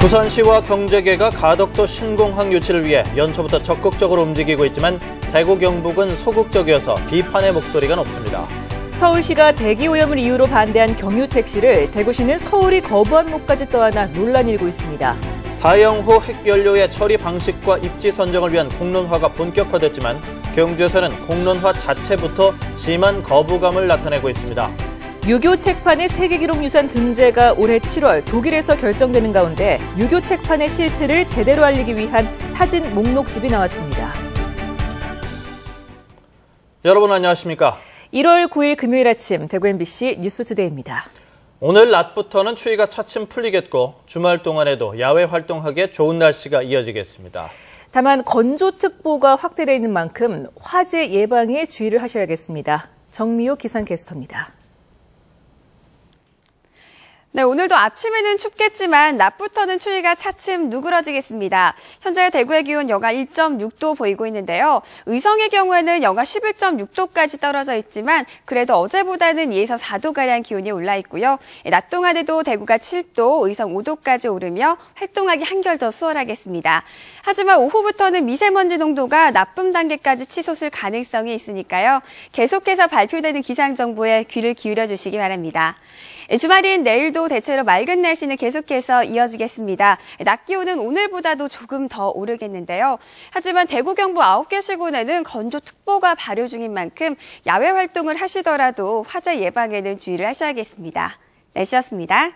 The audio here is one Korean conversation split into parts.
부산시와 경제계가 가덕도 신공항 유치를 위해 연초부터 적극적으로 움직이고 있지만 대구 경북은 소극적이어서 비판의 목소리가 높습니다. 서울시가 대기오염을 이유로 반대한 경유택시를 대구시는 서울이 거부한 목까지 떠안아 논란이 일고 있습니다. 사형후 핵연료의 처리 방식과 입지 선정을 위한 공론화가 본격화됐지만 경주에서는 공론화 자체부터 심한 거부감을 나타내고 있습니다. 유교 책판의 세계기록유산 등재가 올해 7월 독일에서 결정되는 가운데 유교 책판의 실체를 제대로 알리기 위한 사진 목록집이 나왔습니다. 여러분 안녕하십니까? 1월 9일 금요일 아침 대구 MBC 뉴스투데이입니다. 오늘 낮부터는 추위가 차츰 풀리겠고 주말 동안에도 야외 활동하기에 좋은 날씨가 이어지겠습니다. 다만 건조특보가 확대되어 있는 만큼 화재 예방에 주의를 하셔야겠습니다. 정미호 기상캐스터입니다. 네, 오늘도 아침에는 춥겠지만 낮부터는 추위가 차츰 누그러지겠습니다. 현재 대구의 기온 영하 1.6도 보이고 있는데요. 의성의 경우에는 영하 11.6도까지 떨어져 있지만 그래도 어제보다는 2에서 4도가량 기온이 올라 있고요. 낮 동안에도 대구가 7도, 의성 5도까지 오르며 활동하기 한결 더 수월하겠습니다. 하지만 오후부터는 미세먼지 농도가 나쁨 단계까지 치솟을 가능성이 있으니까요. 계속해서 발표되는 기상정보에 귀를 기울여 주시기 바랍니다. 주말인 내일도 대체로 맑은 날씨는 계속해서 이어지겠습니다. 낮 기온은 오늘보다도 조금 더 오르겠는데요. 하지만 대구 경북 9개 시군에는 건조특보가 발효 중인 만큼 야외 활동을 하시더라도 화재 예방에는 주의를 하셔야겠습니다. 날씨였습니다.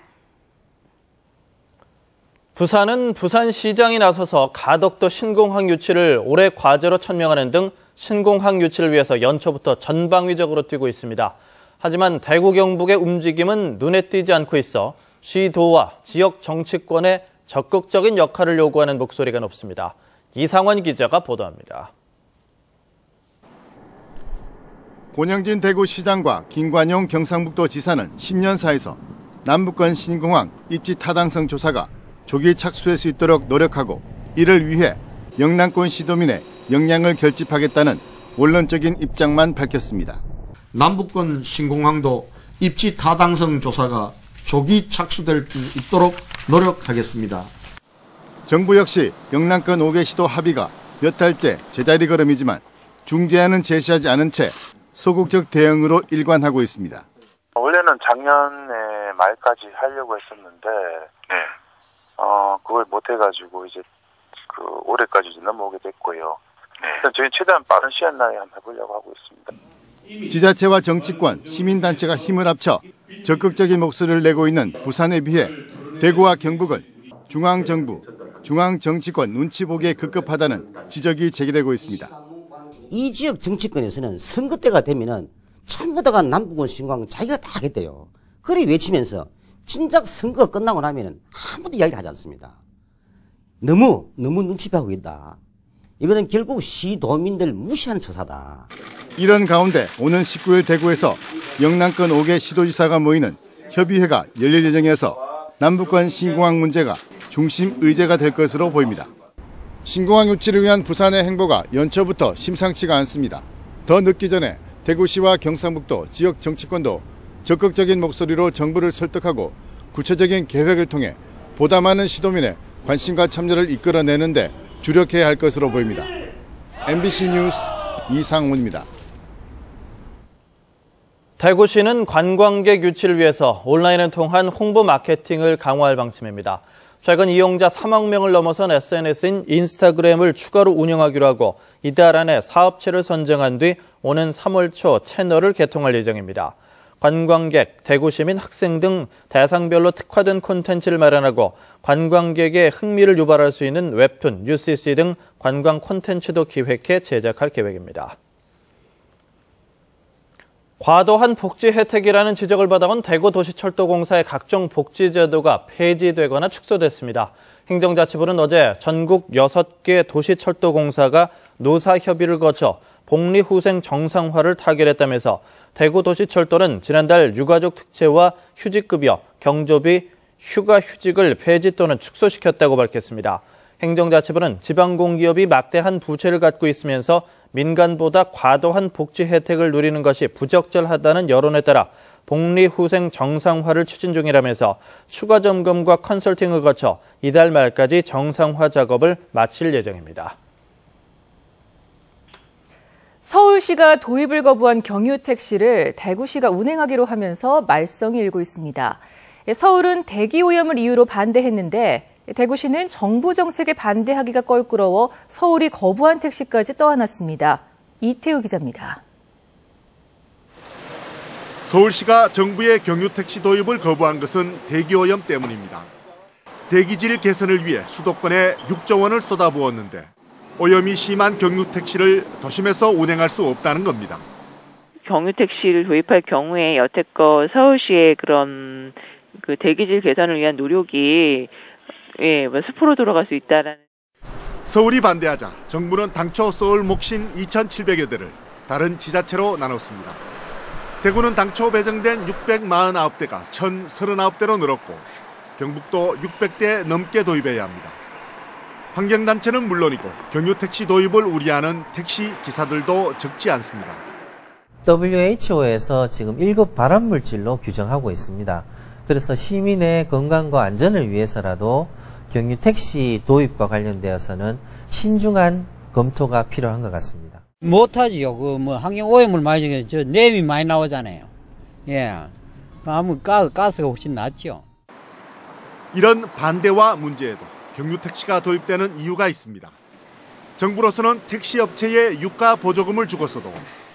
부산은 부산시장이 나서서 가덕도 신공항 유치를 올해 과제로 천명하는 등 신공항 유치를 위해서 연초부터 전방위적으로 뛰고 있습니다. 하지만 대구 경북의 움직임은 눈에 띄지 않고 있어 시도와 지역 정치권의 적극적인 역할을 요구하는 목소리가 높습니다. 이상원 기자가 보도합니다. 권영진 대구시장과 김관용 경상북도 지사는 10년 사이에서 남북권 신공항 입지 타당성 조사가 조기 착수할 수 있도록 노력하고 이를 위해 영남권 시도민의 역량을 결집하겠다는 원론적인 입장만 밝혔습니다. 남북권 신공항도 입지 타당성 조사가 조기 착수될 수 있도록 노력하겠습니다. 정부 역시 영남권 5개 시도 합의가 몇 달째 제자리 걸음이지만 중재안은 제시하지 않은 채 소극적 대응으로 일관하고 있습니다. 원래는 작년에 말까지 하려고 했었는데 그걸 못 해가지고 이제 올해까지 넘어오게 됐고요. 저희 최대한 빠른 시간 내에 한번 해보려고 하고 있습니다. 지자체와 정치권, 시민단체가 힘을 합쳐 적극적인 목소리를 내고 있는 부산에 비해 대구와 경북은 중앙정부, 중앙정치권 눈치 보기에 급급하다는 지적이 제기되고 있습니다. 이 지역 정치권에서는 선거 때가 되면은 전부 다가 남북권 신공항 자기가 다 하겠대요. 그래 외치면서 진작 선거 끝나고 나면은 아무도 이야기하지 않습니다. 너무 눈치 보고 있다. 이거는 결국 시도민들 무시하는 처사다. 이런 가운데 오는 19일 대구에서 영남권 5개 시도지사가 모이는 협의회가 열릴 예정이어서 남북권 신공항 문제가 중심 의제가 될 것으로 보입니다. 신공항 유치를 위한 부산의 행보가 연초부터 심상치가 않습니다. 더 늦기 전에 대구시와 경상북도 지역 정치권도 적극적인 목소리로 정부를 설득하고 구체적인 계획을 통해 보다 많은 시도민의 관심과 참여를 이끌어내는데 주력해야 할 것으로 보입니다. MBC 뉴스 이상훈입니다. 대구시는 관광객 유치를 위해서 온라인을 통한 홍보 마케팅을 강화할 방침입니다. 최근 이용자 3억 명을 넘어선 SNS인 인스타그램을 추가로 운영하기로 하고 이달 안에 사업체를 선정한 뒤 오는 3월 초 채널을 개통할 예정입니다. 관광객, 대구시민, 학생 등 대상별로 특화된 콘텐츠를 마련하고 관광객의 흥미를 유발할 수 있는 웹툰, UCC 등 관광 콘텐츠도 기획해 제작할 계획입니다. 과도한 복지 혜택이라는 지적을 받아온 대구도시철도공사의 각종 복지 제도가 폐지되거나 축소됐습니다. 행정자치부는 어제 전국 6개 도시철도공사가 노사협의를 거쳐 복리후생 정상화를 타결했다면서 대구도시철도는 지난달 유가족 특채와 휴직급여, 경조비, 휴가휴직을 폐지 또는 축소시켰다고 밝혔습니다. 행정자치부는 지방공기업이 막대한 부채를 갖고 있으면서 민간보다 과도한 복지 혜택을 누리는 것이 부적절하다는 여론에 따라 복리후생 정상화를 추진 중이라면서 추가 점검과 컨설팅을 거쳐 이달 말까지 정상화 작업을 마칠 예정입니다. 서울시가 도입을 거부한 경유택시를 대구시가 운행하기로 하면서 말썽이 일고 있습니다. 서울은 대기오염을 이유로 반대했는데 대구시는 정부 정책에 반대하기가 껄끄러워 서울이 거부한 택시까지 떠안았습니다. 이태우 기자입니다. 서울시가 정부의 경유택시 도입을 거부한 것은 대기오염 때문입니다. 대기질 개선을 위해 수도권에 6조 원을 쏟아부었는데 오염이 심한 경유택시를 도심에서 운행할 수 없다는 겁니다. 경유택시를 도입할 경우에 여태껏 서울시의 그런 대기질 개선을 위한 노력이 숲으로 돌아갈 수 있다라는. 서울이 반대하자 정부는 당초 서울 몫인 2,700여 대를 다른 지자체로 나눴습니다. 대구는 당초 배정된 649대가 1,039대로 늘었고 경북도 600대 넘게 도입해야 합니다. 환경단체는 물론이고 경유택시 도입을 우려하는 택시 기사들도 적지 않습니다. WHO에서 지금 1급 발암물질로 규정하고 있습니다. 그래서 시민의 건강과 안전을 위해서라도 경유택시 도입과 관련되어서는 신중한 검토가 필요한 것 같습니다. 못하지요. 환경오염을 많이 냄이 많이 나오잖아요. 예, 아무 가스가 훨씬 낫죠. 이런 반대와 문제에도 경유택시가 도입되는 이유가 있습니다. 정부로서는 택시업체에 유가 보조금을 주고서도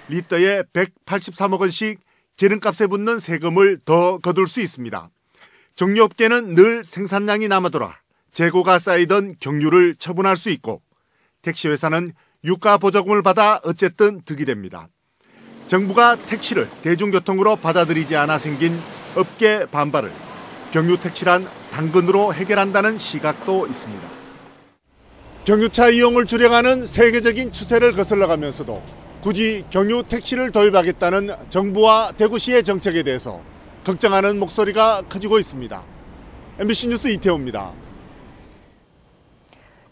리터에 183억 원씩 기름값에 붙는 세금을 더 거둘 수 있습니다. 정유업계는 늘 생산량이 남아돌아 재고가 쌓이던 경유를 처분할 수 있고 택시회사는 유가 보조금을 받아 어쨌든 득이 됩니다. 정부가 택시를 대중교통으로 받아들이지 않아 생긴 업계 반발을 경유택시란 당근으로 해결한다는 시각도 있습니다. 경유차 이용을 줄여가는 세계적인 추세를 거슬러가면서도 굳이 경유택시를 도입하겠다는 정부와 대구시의 정책에 대해서 걱정하는 목소리가 커지고 있습니다. MBC 뉴스 이태호입니다.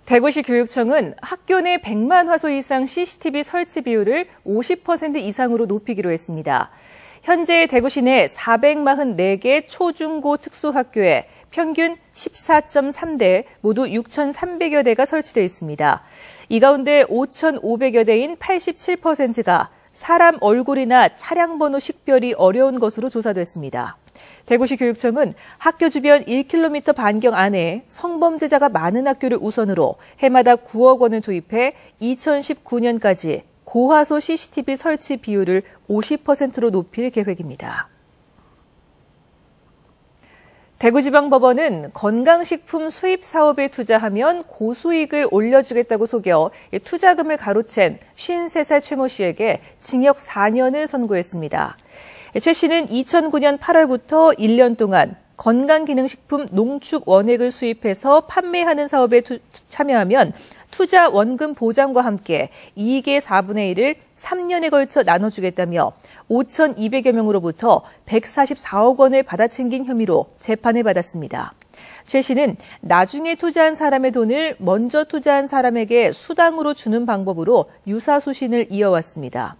대구시 교육청은 학교 내 100만 화소 이상 CCTV 설치 비율을 50% 이상으로 높이기로 했습니다. 현재 대구시 내 444개 초중고 특수학교에 평균 14.3대, 모두 6,300여 대가 설치되어 있습니다. 이 가운데 5,500여 대인 87%가 사람 얼굴이나 차량 번호 식별이 어려운 것으로 조사됐습니다. 대구시 교육청은 학교 주변 1km 반경 안에 성범죄자가 많은 학교를 우선으로 해마다 9억 원을 투입해 2019년까지 고화소 CCTV 설치 비율을 50%로 높일 계획입니다. 대구지방법원은 건강식품 수입 사업에 투자하면 고수익을 올려주겠다고 속여 투자금을 가로챈 53살 최 모 씨에게 징역 4년을 선고했습니다. 최 씨는 2009년 8월부터 1년 동안 건강기능식품 농축 원액을 수입해서 판매하는 사업에 참여하면 투자 원금 보장과 함께 이익의 4분의 1을 3년에 걸쳐 나눠주겠다며 5,200여 명으로부터 144억 원을 받아챙긴 혐의로 재판을 받았습니다. 최 씨는 나중에 투자한 사람의 돈을 먼저 투자한 사람에게 수당으로 주는 방법으로 유사수신을 이어왔습니다.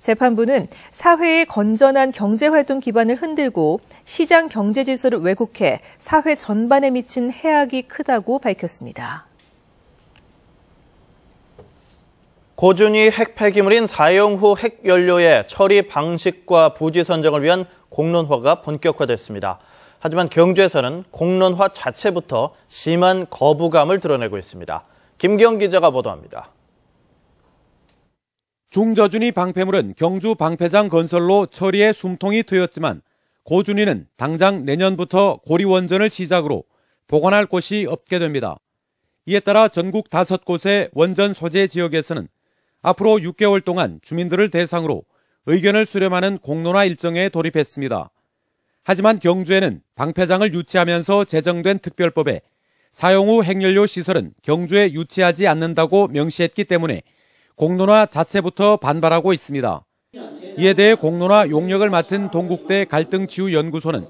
재판부는 사회의 건전한 경제활동 기반을 흔들고 시장 경제 질서를 왜곡해 사회 전반에 미친 해악이 크다고 밝혔습니다. 고준위 핵 폐기물인 사용 후 핵연료의 처리 방식과 부지 선정을 위한 공론화가 본격화됐습니다. 하지만 경주에서는 공론화 자체부터 심한 거부감을 드러내고 있습니다. 김기영 기자가 보도합니다. 중저준위 방패물은 경주 방패장 건설로 처리에 숨통이 트였지만 고준위는 당장 내년부터 고리원전을 시작으로 보관할 곳이 없게 됩니다. 이에 따라 전국 5곳의 원전 소재 지역에서는 앞으로 6개월 동안 주민들을 대상으로 의견을 수렴하는 공론화 일정에 돌입했습니다. 하지만 경주에는 방패장을 유치하면서 제정된 특별법에 사용 후 핵연료 시설은 경주에 유치하지 않는다고 명시했기 때문에 공론화 자체부터 반발하고 있습니다. 이에 대해 공론화 용역을 맡은 동국대 갈등치유연구소는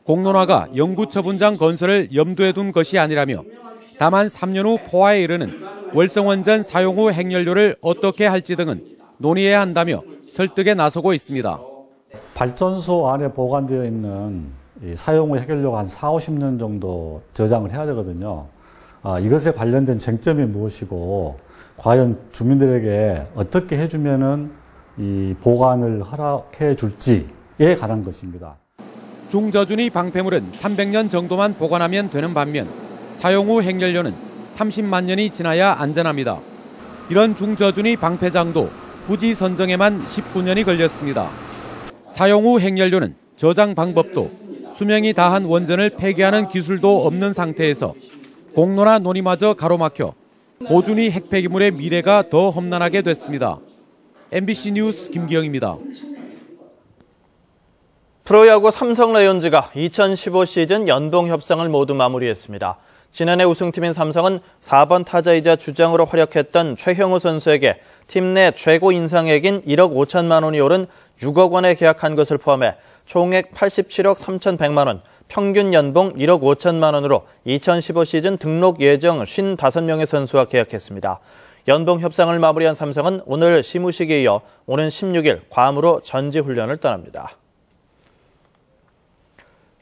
공론화가 영구처분장 건설을 염두에 둔 것이 아니라며 다만 3년 후 포화에 이르는 월성원전 사용 후 핵연료를 어떻게 할지 등은 논의해야 한다며 설득에 나서고 있습니다. 발전소 안에 보관되어 있는 이 사용 후 해결료가 한 40-50년 정도 저장을 해야 되거든요. 이것에 관련된 쟁점이 무엇이고 과연 주민들에게 어떻게 해주면은 이 보관을 허락해 줄지에 관한 것입니다. 중저준위 방패물은 300년 정도만 보관하면 되는 반면 사용 후 핵연료는 30만 년이 지나야 안전합니다. 이런 중저준위 방패장도 부지 선정에만 19년이 걸렸습니다. 사용 후 핵연료는 저장 방법도 수명이 다한 원전을 폐기하는 기술도 없는 상태에서 공론화 논의마저 가로막혀 고준위 핵폐기물의 미래가 더 험난하게 됐습니다. MBC 뉴스 김기영입니다. 프로야구 삼성 라이온즈가 2015 시즌 연봉 협상을 모두 마무리했습니다. 지난해 우승팀인 삼성은 4번 타자이자 주장으로 활약했던 최형우 선수에게 팀 내 최고 인상액인 1억 5천만 원이 오른 6억 원에 계약한 것을 포함해 총액 87억 3,100만 원, 평균 연봉 1억 5천만 원으로 2015 시즌 등록 예정 55명의 선수와 계약했습니다. 연봉 협상을 마무리한 삼성은 오늘 시무식에 이어 오는 16일 괌으로 전지훈련을 떠납니다.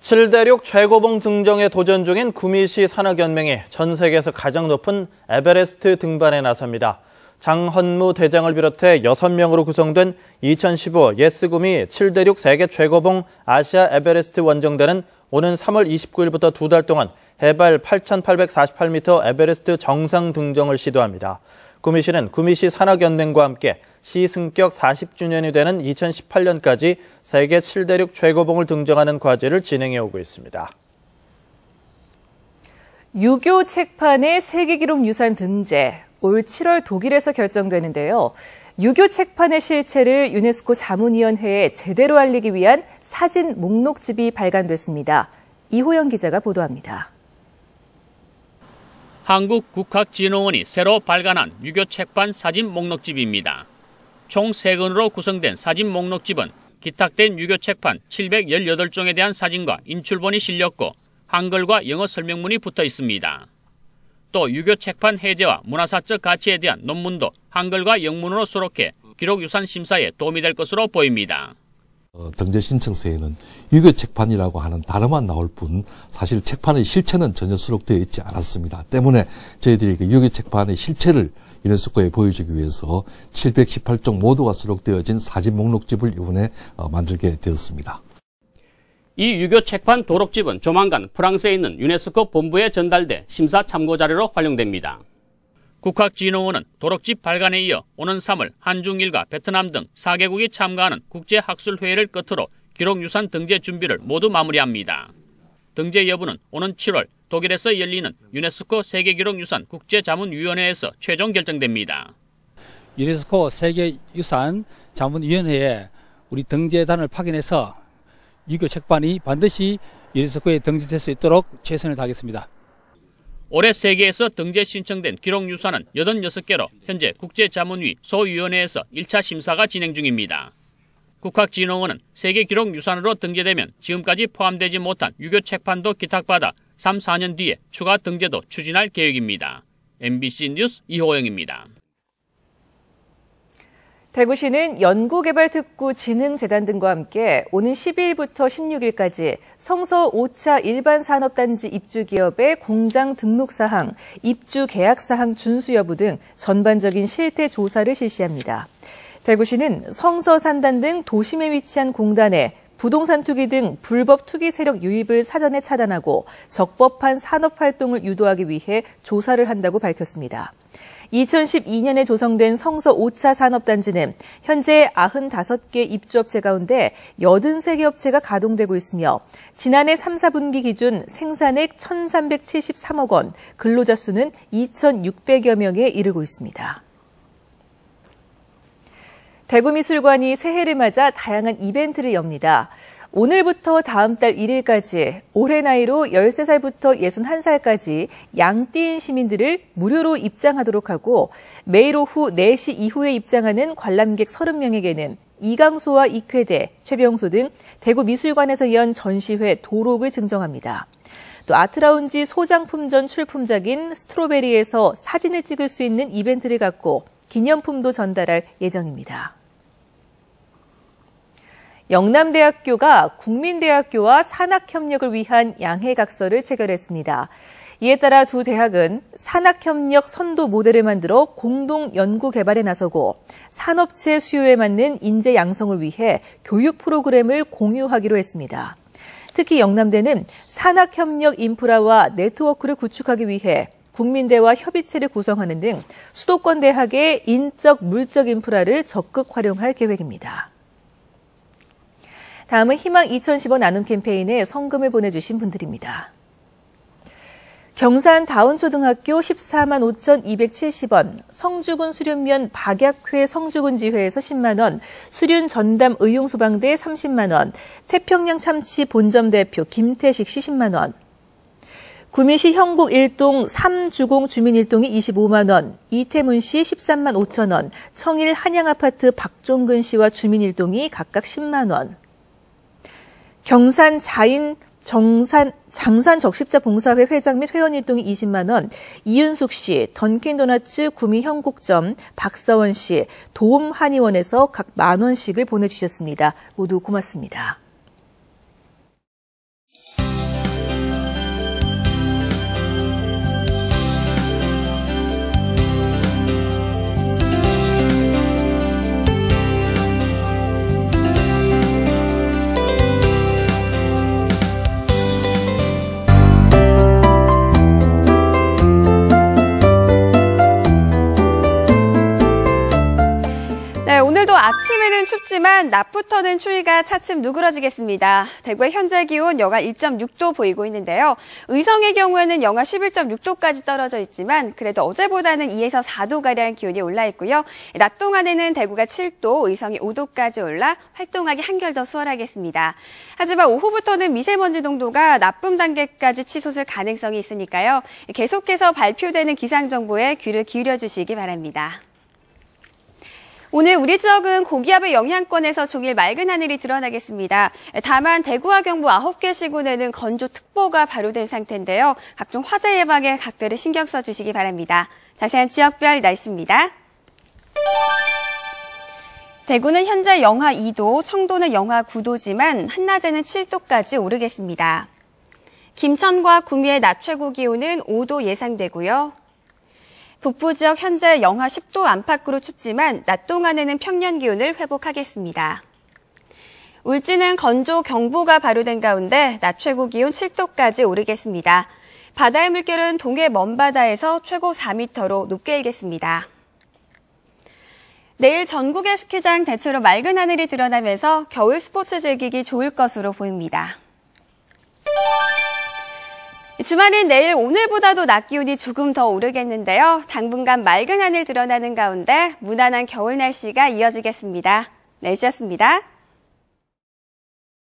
7대륙 최고봉 등정에 도전 중인 구미시 산악연맹이 전 세계에서 가장 높은 에베레스트 등반에 나섭니다. 장헌무 대장을 비롯해 6명으로 구성된 2015 예스구미 7대륙 세계 최고봉 아시아 에베레스트 원정대는 오는 3월 29일부터 2달 동안 해발 8,848m 에베레스트 정상 등정을 시도합니다. 구미시는 구미시 산악연맹과 함께 시 승격 40주년이 되는 2018년까지 세계 7대륙 최고봉을 등정하는 과제를 진행해 오고 있습니다. 유교 책판의 세계기록 유산 등재, 올 7월 독일에서 결정되는데요. 유교 책판의 실체를 유네스코 자문위원회에 제대로 알리기 위한 사진 목록집이 발간됐습니다. 이호영 기자가 보도합니다. 한국국학진흥원이 새로 발간한 유교 책판 사진 목록집입니다. 총 3권으로 구성된 사진 목록집은 기탁된 유교 책판 718종에 대한 사진과 인출본이 실렸고 한글과 영어 설명문이 붙어 있습니다. 또 유교 책판 해제와 문화사적 가치에 대한 논문도 한글과 영문으로 수록해 기록유산 심사에 도움이 될 것으로 보입니다. 등재 신청서에는 유교 책판이라고 하는 단어만 나올 뿐 사실 책판의 실체는 전혀 수록되어 있지 않았습니다. 때문에 저희들이 그 유교 책판의 실체를 유네스코에 보여주기 위해서 718종 모두가 수록되어진 사진 목록집을 이번에 만들게 되었습니다. 이 유교 책판 도록집은 조만간 프랑스에 있는 유네스코 본부에 전달돼 심사 참고 자료로 활용됩니다. 국학진흥원은 도록집 발간에 이어 오는 3월 한중일과 베트남 등 4개국이 참가하는 국제학술회의를 끝으로 기록유산 등재 준비를 모두 마무리합니다. 등재 여부는 오는 7월 독일에서 열리는 유네스코 세계기록유산 국제자문위원회에서 최종 결정됩니다. 유네스코 세계유산 자문위원회에 우리 등재단을 파견해서 유교 책판이 반드시 유네스코에 등재될 수 있도록 최선을 다하겠습니다. 올해 세계에서 등재 신청된 기록유산은 86개로 현재 국제자문위 소위원회에서 1차 심사가 진행 중입니다. 국학진흥원은 세계기록유산으로 등재되면 지금까지 포함되지 못한 유교 책판도 기탁받아 3, 4년 뒤에 추가 등재도 추진할 계획입니다. MBC 뉴스 이호영입니다. 대구시는 연구개발특구진흥재단 등과 함께 오는 10일부터 16일까지 성서 5차 일반산업단지 입주기업의 공장 등록사항, 입주계약사항 준수 여부 등 전반적인 실태 조사를 실시합니다. 대구시는 성서산단 등 도심에 위치한 공단에 부동산 투기 등 불법 투기 세력 유입을 사전에 차단하고 적법한 산업활동을 유도하기 위해 조사를 한다고 밝혔습니다. 2012년에 조성된 성서 5차 산업단지는 현재 95개 입주업체 가운데 83개 업체가 가동되고 있으며 지난해 3, 4분기 기준 생산액 1,373억 원, 근로자 수는 2,600여 명에 이르고 있습니다. 대구미술관이 새해를 맞아 다양한 이벤트를 엽니다. 오늘부터 다음 달 1일까지 올해 나이로 13살부터 61살까지 양띠인 시민들을 무료로 입장하도록 하고 매일 오후 4시 이후에 입장하는 관람객 30명에게는 이강소와 익회대, 최병소 등 대구미술관에서 연 전시회 도록을 증정합니다. 또 아트라운지 소장품전 출품작인 스트로베리에서 사진을 찍을 수 있는 이벤트를 갖고 기념품도 전달할 예정입니다. 영남대학교가 국민대학교와 산학협력을 위한 양해각서를 체결했습니다. 이에 따라 두 대학은 산학협력 선도 모델을 만들어 공동 연구 개발에 나서고 산업체 수요에 맞는 인재 양성을 위해 교육 프로그램을 공유하기로 했습니다. 특히 영남대는 산학협력 인프라와 네트워크를 구축하기 위해 국민대와 협의체를 구성하는 등 수도권 대학의 인적, 물적 인프라를 적극 활용할 계획입니다. 다음은 희망 2015 나눔 캠페인에 성금을 보내주신 분들입니다. 경산 다운초등학교 14만 5,270원, 성주군 수륜면 박약회 성주군지회에서 10만 원, 수륜 전담 의용소방대 30만 원, 태평양 참치 본점 대표 김태식 씨 10만 원, 구미시 형곡 1동 3주공 주민 1동이 25만 원, 이태문 씨 13만 5천 원, 청일 한양아파트 박종근 씨와 주민 1동이 각각 10만 원, 경산 장산 적십자 봉사회 회장 및 회원 1동이 20만 원, 이윤숙 씨, 던킨도너츠 구미 형곡점, 박서원 씨, 도움 한의원에서 각 만 원씩을 보내주셨습니다. 모두 고맙습니다. 네, 오늘도 아침에는 춥지만 낮부터는 추위가 차츰 누그러지겠습니다. 대구의 현재 기온 영하 1.6도 보이고 있는데요. 의성의 경우에는 영하 11.6도까지 떨어져 있지만 그래도 어제보다는 2에서 4도가량 기온이 올라 있고요. 낮 동안에는 대구가 7도, 의성이 5도까지 올라 활동하기 한결 더 수월하겠습니다. 하지만 오후부터는 미세먼지 농도가 나쁨 단계까지 치솟을 가능성이 있으니까요. 계속해서 발표되는 기상정보에 귀를 기울여 주시기 바랍니다. 오늘 우리 지역은 고기압의 영향권에서 종일 맑은 하늘이 드러나겠습니다. 다만 대구와 경북 9개 시군에는 건조특보가 발효된 상태인데요. 각종 화재 예방에 각별히 신경 써주시기 바랍니다. 자세한 지역별 날씨입니다. 대구는 현재 영하 2도, 청도는 영하 9도지만 한낮에는 7도까지 오르겠습니다. 김천과 구미의 낮 최고 기온은 5도 예상되고요. 북부 지역 현재 영하 10도 안팎으로 춥지만 낮 동안에는 평년 기온을 회복하겠습니다. 울진은 건조 경보가 발효된 가운데 낮 최고 기온 7도까지 오르겠습니다. 바다의 물결은 동해 먼바다에서 최고 4m로 높게 일겠습니다. 내일 전국의 스키장 대체로 맑은 하늘이 드러나면서 겨울 스포츠 즐기기 좋을 것으로 보입니다. 주말인 내일 오늘보다도 낮 기온이 조금 더 오르겠는데요. 당분간 맑은 하늘 드러나는 가운데 무난한 겨울 날씨가 이어지겠습니다. 날씨였습니다.